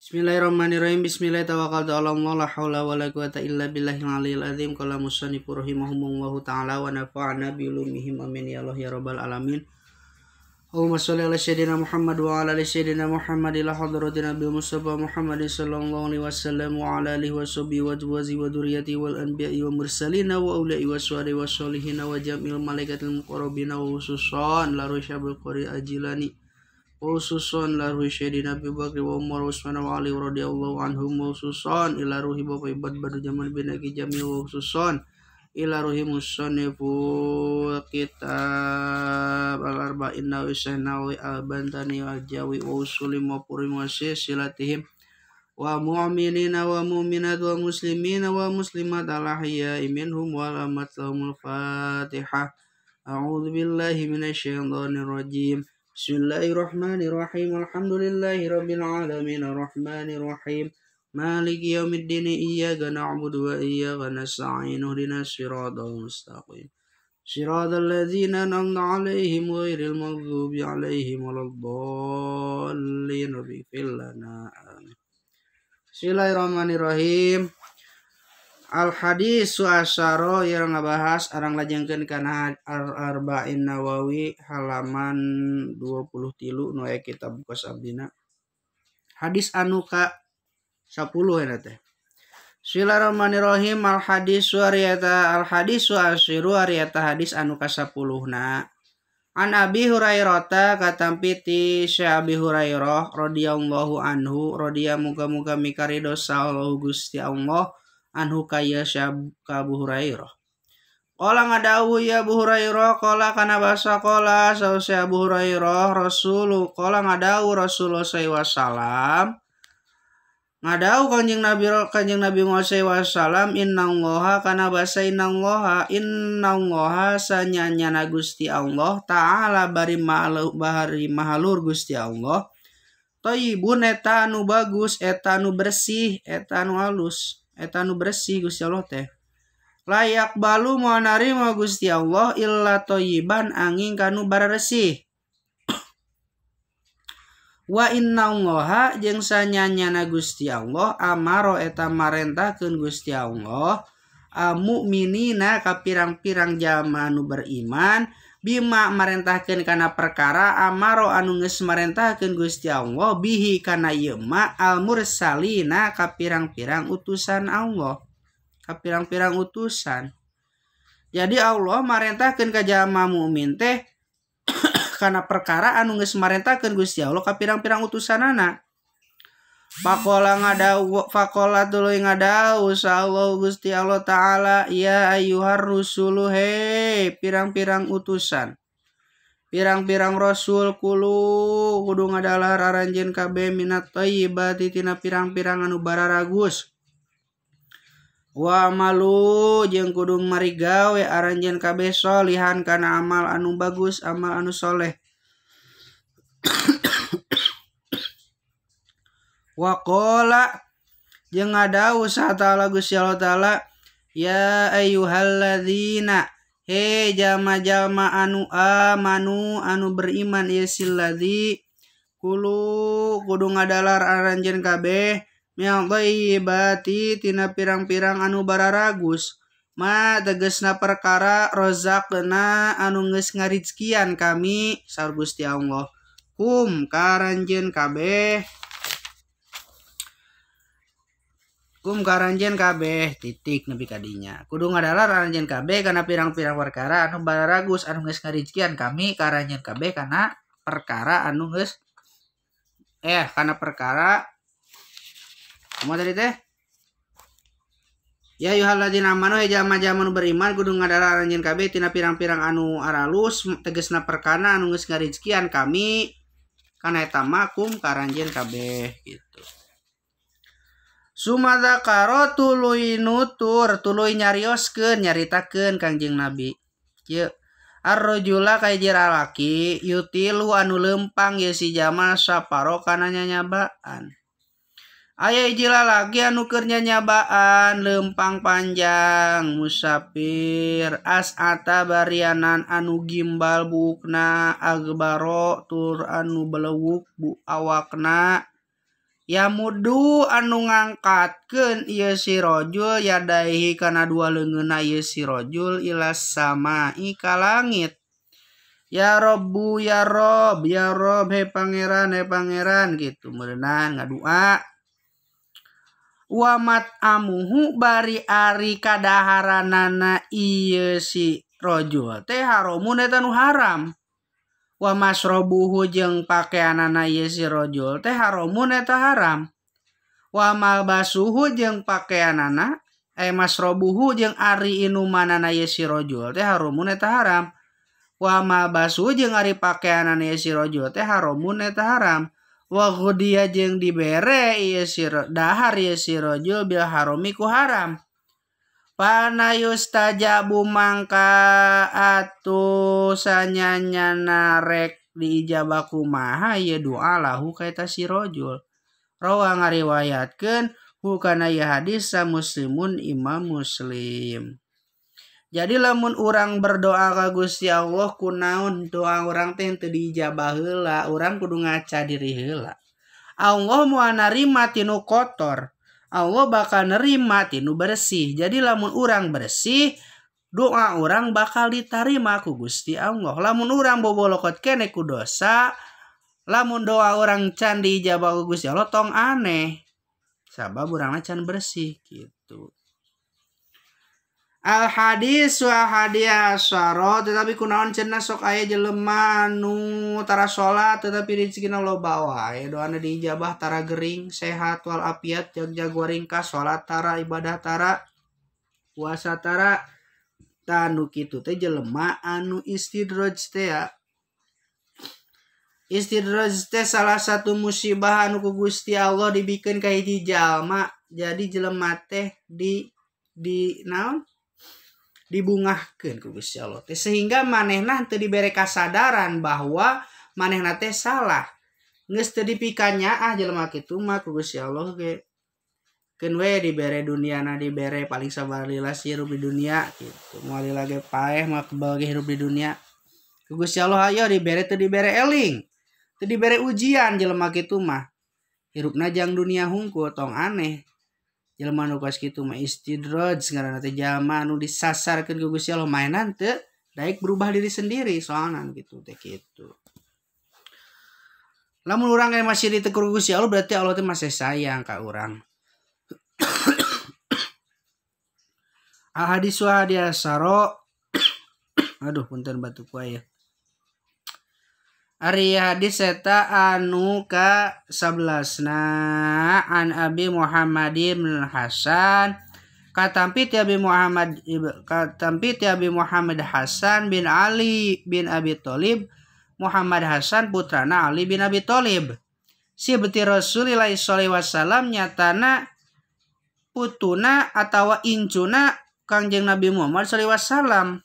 Bismillahirrahmanirrahim. Bismillah tawakkaltu 'ala Allah la haula wala quwata illa billahil aliyil azim. Qala musannifu rahimahumullahu ta'ala wa nafa'ana bi ulumihim amin ya Allah ya rabbal alamin. Allahumma shalli ala sayyidina Muhammad wa ala ali sayyidina Muhammad ila hadratin Nabi Mustafa Muhammad sallallahu alaihi wasallam wa ala alihi wa sahbihi wa azwajihi wa dzurriyyatihi wal anbiya'i wa mursalin wa ulai wa suhada'i wa sholihin wa jamil malaikatil muqarrabin wa khususan la rusyabil qari ajilani khususon ila ruhi syedina Abi Bakri wa Umar Usman wa Ali radhiyallahu anhum khususon ila ruhi Bapak Ibad Badu Jamal bin Aki Jamil khususon ila ruhi musannifu kitab al-arba'in nawawi sahnawi al-bantani al-jawi wa usulim wa purim wa silatihim wa mu'minina wa mu'minat wa muslimina wa muslimat al-ahya'i minhum wal amat lahumul fatihah. A'udzu billahi minasyaitonir rajim. Bismillahirrahmanirrahim. Alhamdulillahi rabbil alamin arrahmanir rahim maliki yaumiddin iyyaka na'budu wa iyyaka nasta'in ihdinas siratal mustaqim siratal ladzina an'amta 'alaihim ghairil maghdubi 'alaihim waladdallin ighfir lana amin. Bismillahirrahmanirrahim. Al-hadis asyara yang ngabahas arang lajengkeun kana al-arba'in nawawi halaman 23 nu aya kitab buka sabdina. Hadis anu ka 10 eta teh. Bismillahirrahmanirrahim. Al-hadisu asyiru arieta hadis anu ka 10na. An Abi Hurairah katampi ti Syekh Abi Hurairah radhiyallahu anhu muga-muga mikaridos Allah Gusti Allah anhu kaya Syekh Abu Hurairah. Qala ngadawu ya Abu Hurairah qala kana basa qala Syekh Abu Hurairah Rasul qala ngadawu Rasulullah sallallahu alaihi wasallam ngadawu Kanjeng Nabi Muhammad sallallahu alaihi wasallam innallaha kana basa innallaha sanyanyana Gusti Allah taala bari mahalur Gusti Allah thayyibun eta anu bagus eta anu bersih eta anu halus eta nu bersih Gusti Allah teh layak balu mau narima Gusti Allah illa thayyiban angin kanu bararesih wa innallaha jeung sanyanyana Gusti Allah amaro eta marentahkeun Gusti Allah mukminina ka pirang-pirang jalma anu beriman bima marentahkeun kana perkara amaro anu geus marentahkeun Gusti Allah bihi kana ieu ma al mursalina ka pirang-pirang utusan Allah ka pirang-pirang utusan. Jadi Allah marentahkeun ka jalma mukmin teh kana perkara anu geus marentahkeun Gusti Allah ka pirang-pirang utusanana. Faqala tuluy ngadawu sallallahu Gusti Allah taala ya ayyuhar rusulu he pirang-pirang utusan pirang-pirang rasul kudu ngadalah aranjeun kabeh minat thayyibati tina pirang-pirang anu bararagus wa malu jeung kudu marigawe aranjeun kabeh sholihan kana amal anu bagus amal anu soleh. Wa qala jeung ngadawu sa ta'ala Gusti Allah taala ya ayyuhalladzina he jalma-jalma anu amanu anu beriman ya silladzi kudu ngadalar aranjeun kabeh min thayyibati tina pirang-pirang anu bararagus ma tegasna perkara rozaqna anu geus ngarizkian kami saur Gusti Allah karanjeun kabeh titik nepi kadinya kudu ngadalar aranjeun kabeh kana pirang-pirang perkara anu bararagus anu geus ngarizkian kami karanjeun kabeh kana perkara anu geus kana perkara kumaha tadi teh ya ayyuhalladzina amanu he jalma-jalma anu beriman kudu ngadalar aranjeun kabeh tina pirang-pirang anu aralus tegasna perkara anu geus ngarizkian kami kana eta makum karanjeun kabeh gitu. Sumadzakaro tuluy nyaritakeun Kangjeng Nabi kieu ar-rajula ka hiji lalaki yutilu anu lempang ye si jalma saparo kana nyanyabaan aya hiji lalaki anu keur nyanyabaan lempang panjang musafir as'ata barianan anu gimbal buukna agbaro tur anu belewuk bu awakna ya mudu anu ngangkatkeun ieu si rajul yadaihi kana dua leungeunna ieu si rajul ila samai ka langit. Ya Rabbu ya Rob he pangeran gitu meunang ngadua. Wa mat amuhu bari ari kadaharanana ieu si rajul teh haramun eta nu haram. Wa masrobuhu jeung pakeanana ieu si rajul teh haramun eta haram. Wa malbasuhu jeung pakeanana masrobuhu jeung ari inumanana ieu si rajul teh haramun eta haram. Wa malbasuhu jeung ari pakeanana ieu si rajul teh haramun eta haram. Wa ghudiya jeung dibere ieu si dahar ieu si rajul bil harami ku haram. Panayustajabu mangka atuh sanyanyana rek diijabah kumaha ieu doa lahu ka eta si rajul. Rawa ngariwayatkeun hukana ieu hadis sa Muslimun Imam Muslim. Jadi lamun urang berdoa ka Gusti Allah kunaon doa urang teh teu diijabah heula, urang kudu ngaca diri heula. Allah moal narima tinu kotor. Allah bakal nerima tinu bersih. Jadi lamun urang bersih, doa urang bakal ditarima ku Gusti Allah. Lamun urang bobolokot keneh ku dosa, lamun doa urang can diijabah ku Gusti Allah tong aneh. Sabab urangna can bersih gitu. Al hadis wa hadiah asyara tetapi kunaon cenah sok aya jelema nu tara salat tetapi rezekina loba wae doana diijabah tara gering sehat wal afiat jag-jagoa ringkas salat tara ibadah tara puasa tara tanu kitu teh jelema anu istidraj teh ya. Istidraj teh salah satu musibah anu ku Gusti Allah dibikeun ka hiji jalma. Jadi jelema teh di naon dibungahkeun ku Gusti Allah teh sehingga manehna teu dibere kasadaran bahwa manehna teh salah. Geus teu dipikanyaah jelema kitu mah ku Gusti Allah ge keun we dibere duniana dibere paling sabar lila hirup di dunia gitu. Moal lila ge paeh mah kebal ge hirup di dunia. Ku Gusti Allah aya dibere teu dibere eling. Teu dibere ujian jelema kitu mah. Hirupna jang dunia hungkul tong aneh. Jelema nu kos kitu mah istidraj ngaranna teh jalma anu disasarkeun ku Gusti Allah mainan teu daek berubah diri sendiri soalna gitu teh kitu. Lamun urang masih ditegur Gusti Allah berarti Allah teh masih sayang ka urang. Al hadis wa hadiah saro aduh punten batuk wae ya. Ari hadis eta anu ka 11na an Abi Muhammad bin Hasan katampi ti Abi Muhammad Hasan bin Ali bin Abi Thalib Muhammad Hasan putrana Ali bin Abi Thalib si beti Rasulullah sallallahu alaihi wasallam nyatana putuna atawa incuna Kangjeng Nabi Muhammad sallallahu alaihi wasallam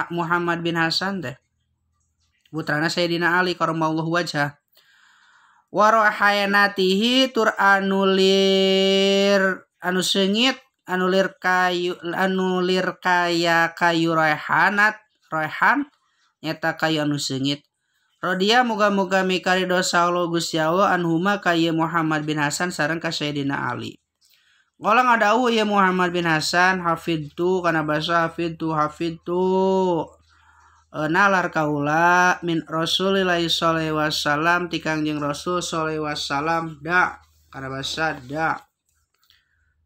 Muhammad bin Hasan teh putrana Sayyidina Ali karamallahu wajhah wa rahayanatihi tur anulir anu seungit anulir kayu raihan nyata kayu anu seungit rodia muga-muga mikari dosa Allah Gusti Allah anhuma kayu Muhammad bin Hasan sareng ka Sayyidina Ali. Qala ngadawuh ya Muhammad bin Hasan hafidtu kana basa hafidtu nalar kaula min Rasulillah sallallahu alaihi wasallam ti Kangjeng Rasul sallallahu alaihi wasallam da kana basa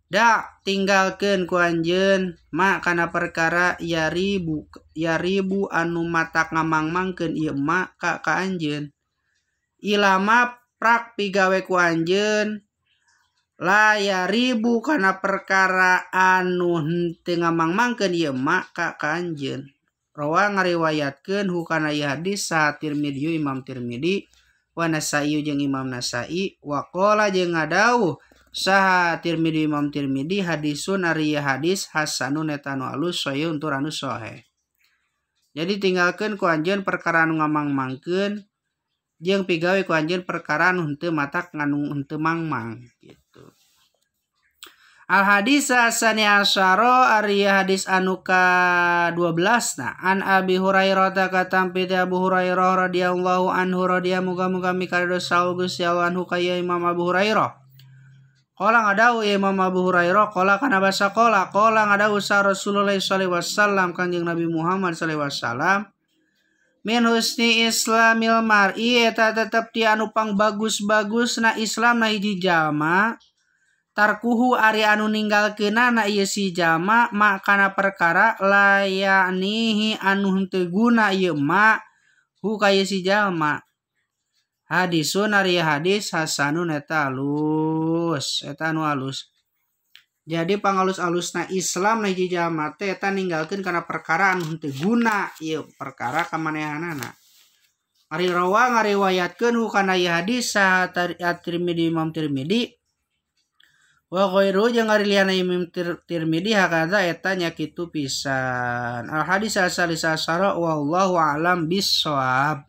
da tinggalkeun ku anjeun ma kana perkara yaribu anu matak ngamangmangkeun ieu ma ka anjeun ilama prak pigawe ku anjeun la yaribu kana perkara anu henteu ngamangmangkeun ieu ma ka anjeun. Rawa ngariwayatkeun hukana ieu hadis sa Tirmidzi Imam Tirmidzi wa Nasa'i jeung Imam Nasa'i wa qala jeung ngadawuh saha Tirmidzi Imam Tirmidzi hadisun ari hadis hasanun eta nu alus sahih tur anu sahih. Jadi tinggalkeun ku anjeun perkara anu ngamangmangkeun jeung pigawe ku anjeun perkara anu henteu matak nganu henteu mangmang gitu. Al hadis asani asyara ari hadis anu ka 12 na an Abi Hurairah katampi Abu Hurairah radhiyallahu anhu radhiya muga-muga mikari dosa Gusti Allah anhu kaya Imam Abu Hurairah Qala ngadawu Imam Abu Hurairah qala kana basa qala ngadawu sa Rasulullah sallallahu alaihi wasallam Kanjeng Nabi Muhammad sallallahu alaihi wasallam min husni islamil mar'i eta tetep ti anu pang bagus-bagusna Islam na hiji jalma tarkuhu ari anu ninggalkeunna na ieu si jalma ma kana perkara layanihi anu henteu guna ieu ma hu ka ieu si jalma. Hadisun ari hadis hasanun eta alus eta anu alus. Jadi pangalus-alusna Islam na hiji jalma teh eta ninggalkeun kana perkara anu henteu guna ieu perkara kamanehanana. Ari rawa ngariwayatkeun hu kana ieu hadis sa At-Tirmidzi Imam Tirmidzi wa ghairu jeung ari liana Imam Tirmidzi hakada eta nya kitu pisan. Al hadis asal-asal wallahu a'lam bissawab.